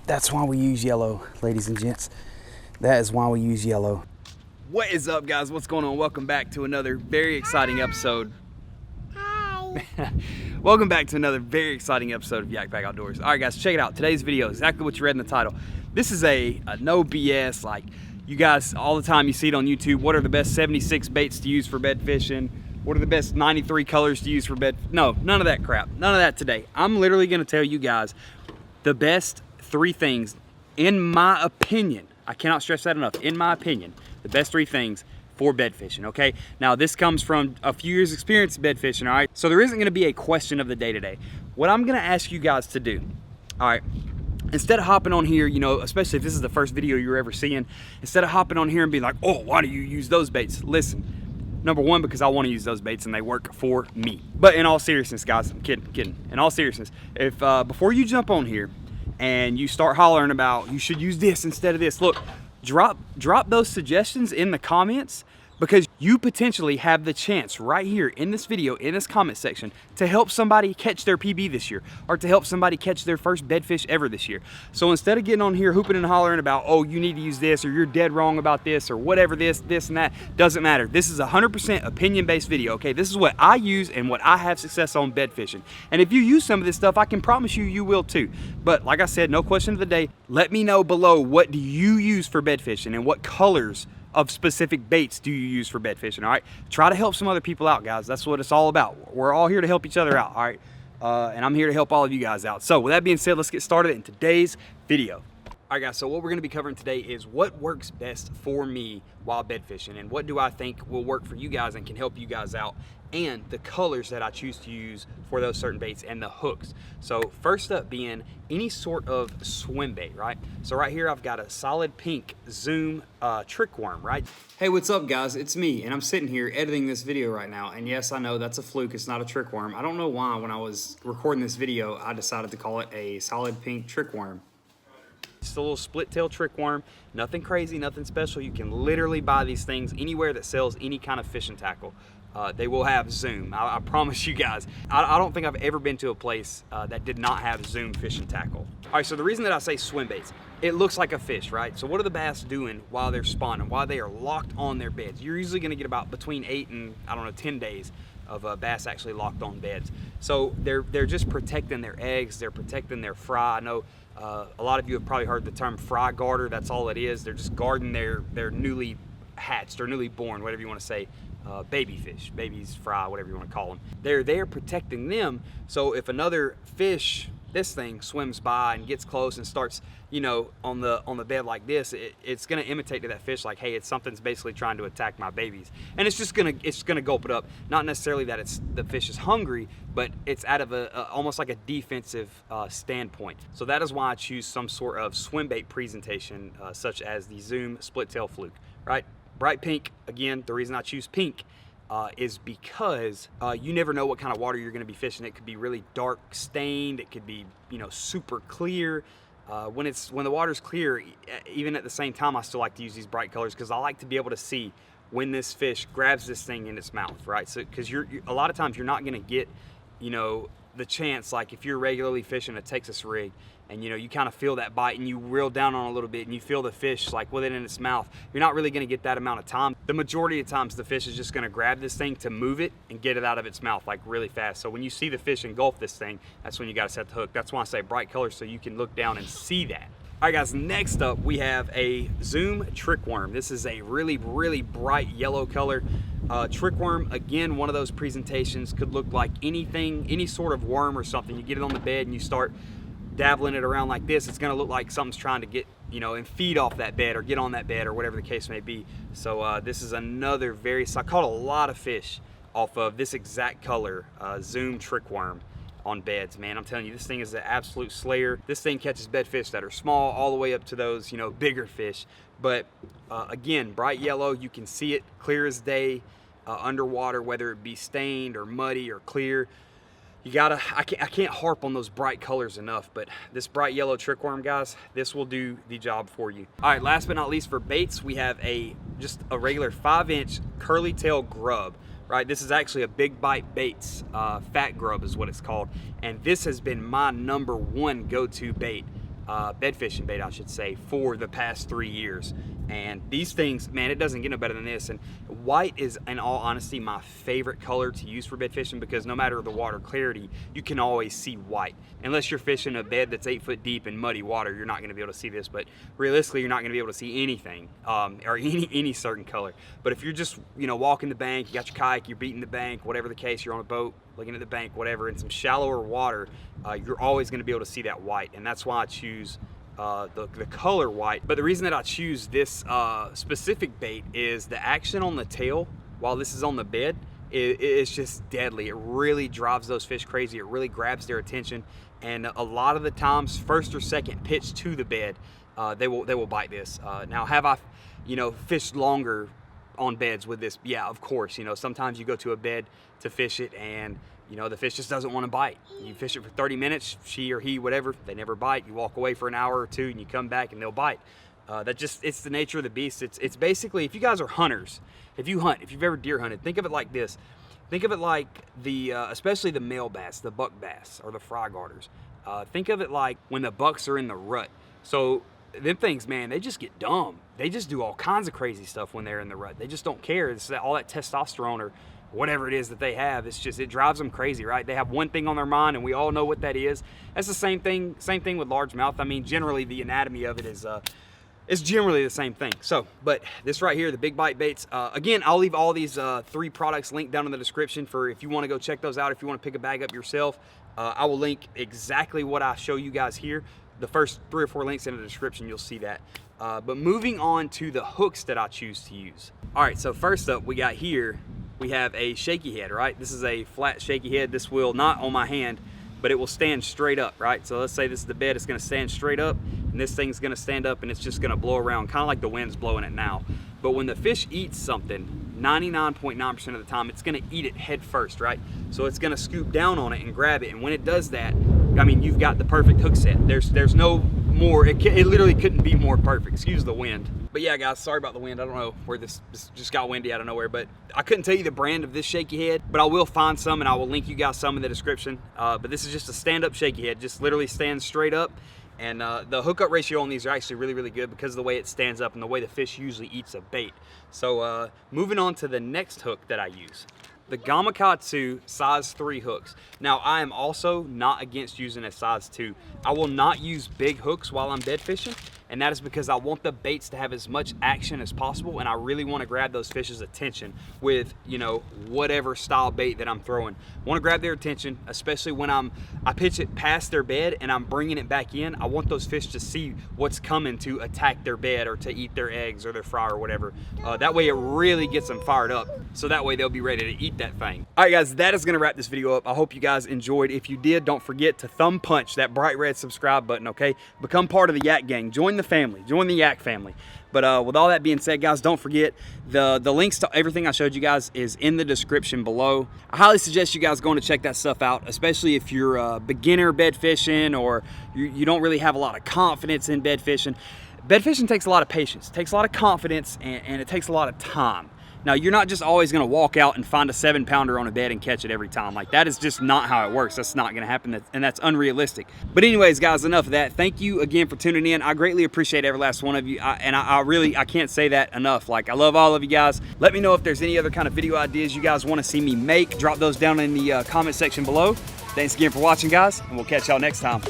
That's why we use yellow, ladies and gents. That is why we use yellow. What is up, guys? What's going on? Welcome back to another very exciting episode. Hi. Welcome back to another very exciting episode of Yak Gang Outdoors. All right, guys, check it out. Today's video, exactly what you read in the title. This is a no BS, like you guys all the time you see it on YouTube. What are the best 76 baits to use for bed fishing? What are the best 93 colors to use for bed? No, none of that crap. None of that today. I'm literally gonna tell you guys the best 3 things, in my opinion. I cannot stress that enough. In my opinion, the best 3 things for bed fishing, okay? Now, this comes from a few years experience bed fishing, all right? So there isn't gonna be a question of the day today. What I'm gonna ask you guys to do, all right, instead of hopping on here, you know, especially if this is the first video you're ever seeing, instead of hopping on here and being like, oh, why do you use those baits? Listen, number one, because I want to use those baits and they work for me. But in all seriousness, guys, I'm kidding. In all seriousness, if before you jump on here and you start hollering about you should use this instead of this, look, drop those suggestions in the comments, because you potentially have the chance right here in this video, in this comment section, to help somebody catch their PB this year, or to help somebody catch their first bed fish ever this year. So instead of getting on here hooping and hollering about, oh, you need to use this, or you're dead wrong about this, or whatever, this and that, doesn't matter. This is a 100% opinion-based video, okay? This is what I use and what I have success on bed fishing. And if you use some of this stuff, I can promise you, you will too. But like I said, no question of the day, let me know below, what do you use for bed fishing, and what colors of specific baits do you use for bed fishing? All right, try to help some other people out, guys. That's what it's all about. We're all here to help each other out, all right? And I'm here to help all of you guys out. So with that being said, let's get started in today's video. All right, guys, so what we're gonna be covering today is what works best for me while bed fishing, and what do I think will work for you guys and can help you guys out, and the colors that I choose to use for those certain baits, and the hooks. So first up being any sort of swim bait, right? So right here I've got a solid pink Zoom trick worm, right? Hey, what's up, guys? It's me, and I'm sitting here editing this video right now, and yes, I know that's a fluke. It's not a trick worm. I don't know why when I was recording this video I decided to call it a solid pink trick worm. Just a little split tail trick worm, nothing crazy, nothing special. You can literally buy these things anywhere that sells any kind of fishing tackle. They will have Zoom, I promise you guys. I don't think I've ever been to a place that did not have Zoom fishing tackle. All right, so the reason that I say swim baits, it looks like a fish, right? So what are the bass doing while they're spawning, while they are locked on their beds? You're usually gonna get about between 8 and, I don't know, 10 days of bass actually locked on beds. So they're just protecting their eggs, they're protecting their fry. I know a lot of you have probably heard the term fry guarder. That's all it is. They're just guarding their newly hatched or newly born, whatever you want to say, baby fish, babies, fry, whatever you want to call them. They're there protecting them. So if another fish, this thing, swims by and gets close and starts, you know, on the bed like this, it's gonna imitate to that fish like, hey, something's basically trying to attack my babies, and it's gonna gulp it up. Not necessarily that the fish is hungry, but it's out of almost like a defensive standpoint. So that is why I choose some sort of swim bait presentation, such as the Zoom split tail fluke, right? Bright pink. Again, the reason I choose pink is because you never know what kind of water you're going to be fishing. It could be really dark stained. It could be, you know, super clear. When the water's clear, even at the same time, I still like to use these bright colors, because I like to be able to see when this fish grabs this thing in its mouth, right? So because a lot of times you're not going to get, you know, the chance, like if you're regularly fishing a Texas rig and, you know, you kind of feel that bite and you reel down on it a little bit and you feel the fish like with it in its mouth, you're not really going to get that amount of time. The majority of times the fish is just going to grab this thing to move it and get it out of its mouth like really fast. So when you see the fish engulf this thing, that's when you got to set the hook. That's why I say bright colors, so you can look down and see that. All right, guys, next up we have a Zoom trick worm. This is a really bright yellow color. Trick worm, again, one of those presentations, could look like anything, any sort of worm or something. You get it on the bed and you start dabbling it around like this, it's gonna look like something's trying to get, you know, and feed off that bed or get on that bed or whatever the case may be. So this is another I caught a lot of fish off of this exact color, Zoom trick worm on beds, man. I'm telling you, this thing is an absolute slayer. This thing catches bed fish that are small all the way up to those, you know, bigger fish. But again, bright yellow, you can see it clear as day underwater, whether it be stained or muddy or clear. You gotta, I can't harp on those bright colors enough, but this bright yellow trick worm, guys, this will do the job for you. All right, last but not least, for baits, we have just a regular 5-inch curly tail grub. Right, this is actually a Big Bite Baits fat grub is what it's called, and this has been my #1 go-to bait bed fishing bait, I should say, for the past 3 years. And these things, man, it doesn't get no better than this. And white is, in all honesty, my favorite color to use for bed fishing, because no matter the water clarity, you can always see white. Unless you're fishing a bed that's 8 foot deep in muddy water, you're not going to be able to see this. But realistically, you're not going to be able to see anything, or any certain color. But if you're just, you know, walking the bank, you got your kayak, you're beating the bank, whatever the case, you're on a boat looking at the bank, whatever, in some shallower water, you're always going to be able to see that white. And that's why I choose the color white. But the reason that I choose this specific bait is the action on the tail while this is on the bed is just deadly. It really drives those fish crazy. It really grabs their attention, and a lot of the times, first or second pitch to the bed, they will bite this. Now, have I, you know, fished longer on beds with this? Yeah, of course. You know, sometimes you go to a bed to fish it, and you know, the fish just doesn't want to bite. You fish it for 30 minutes, she or he, whatever, they never bite. You walk away for an hour or two and you come back and they'll bite. It's the nature of the beast. It's basically, if you guys are hunters, if you hunt, if you've ever deer hunted, think of it like this. Think of it like the, especially the male bass, the buck bass or the fry garters. Think of it like when the bucks are in the rut. So them things, man, they just get dumb. They just do all kinds of crazy stuff when they're in the rut. They just don't care. It's all that testosterone or whatever it is that they have. It's just, it drives them crazy, right? They have one thing on their mind, and we all know what that is. That's the same thing with largemouth. I mean, generally the anatomy of it is generally the same thing. So, but this right here, the big bite baits, again, I'll leave all these 3 products linked down in the description for if you want to go check those out. If you want to pick a bag up yourself, I will link exactly what I show you guys here. The first 3 or 4 links in the description, you'll see that. But moving on to the hooks that I choose to use. All right, so first up, we got here, we have a shaky head, right? This is a flat shaky head. This will not on my hand, but it will stand straight up, right? So let's say this is the bed, it's gonna stand straight up, and this thing's gonna stand up and it's just gonna blow around, kind of like the wind's blowing it now. But when the fish eats something, 99.9% of the time, it's gonna eat it head first, right? So it's gonna scoop down on it and grab it, and when it does that, I mean, you've got the perfect hook set. There's no more, it literally couldn't be more perfect. Excuse the wind. But yeah, guys, sorry about the wind. I don't know where this just got windy out of nowhere, but I couldn't tell you the brand of this shaky head, but I will find some and I will link you guys some in the description. But this is just a stand-up shaky head, just literally stands straight up. And the hookup ratio on these are actually really, really good because of the way it stands up and the way the fish usually eats a bait. So moving on to the next hook that I use. The Gamakatsu size 3 hooks. Now, I am also not against using a size 2. I will not use big hooks while I'm bed fishing, and that is because I want the baits to have as much action as possible, and I really want to grab those fish's attention with, you know, whatever style bait that I'm throwing. I want to grab their attention, especially when I pitch it past their bed and I'm bringing it back in. I want those fish to see what's coming to attack their bed or to eat their eggs or their fry or whatever. That way it really gets them fired up, so that way they'll be ready to eat that thing. All right, guys, that is going to wrap this video up. I hope you guys enjoyed. If you did, don't forget to thumb punch that bright red subscribe button, okay? Become part of the Yak Gang. Join the family. Join the Yak family. But with all that being said, guys, don't forget the links to everything I showed you guys is in the description below. I highly suggest you guys going to check that stuff out, especially if you're a beginner bed fishing or you don't really have a lot of confidence in bed fishing. Bed fishing takes a lot of patience, it takes a lot of confidence, and it takes a lot of time. Now, you're not just always going to walk out and find a 7-pounder on a bed and catch it every time. Like, that is just not how it works. That's not going to happen, and that's unrealistic. But anyways, guys, enough of that. Thank you again for tuning in. I greatly appreciate every last one of you, I can't say that enough. Like, I love all of you guys. Let me know if there's any other kind of video ideas you guys want to see me make. Drop those down in the comment section below. Thanks again for watching, guys, and we'll catch y'all next time.